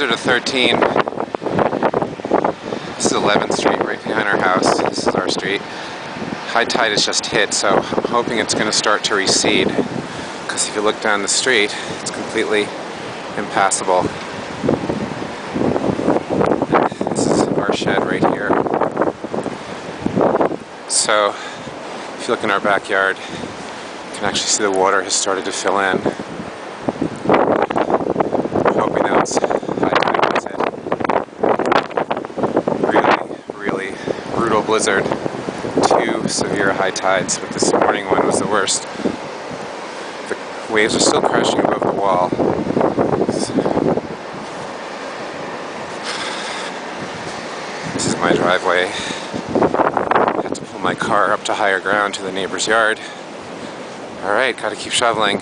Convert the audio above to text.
Blizzard of 13. This is 11th Street, right behind our house. This is our street. High tide has just hit, so I'm hoping it's going to start to recede. Because if you look down the street, it's completely impassable. This is our shed right here. So, if you look in our backyard, you can actually see the water has started to fill in. I'm hoping now it's high tide has hit. Really brutal blizzard. 2 severe high tides, but this morning one was the worst. The waves are still crashing above the wall. This is my driveway. I had to pull my car up to higher ground to the neighbor's yard. Alright, gotta keep shoveling.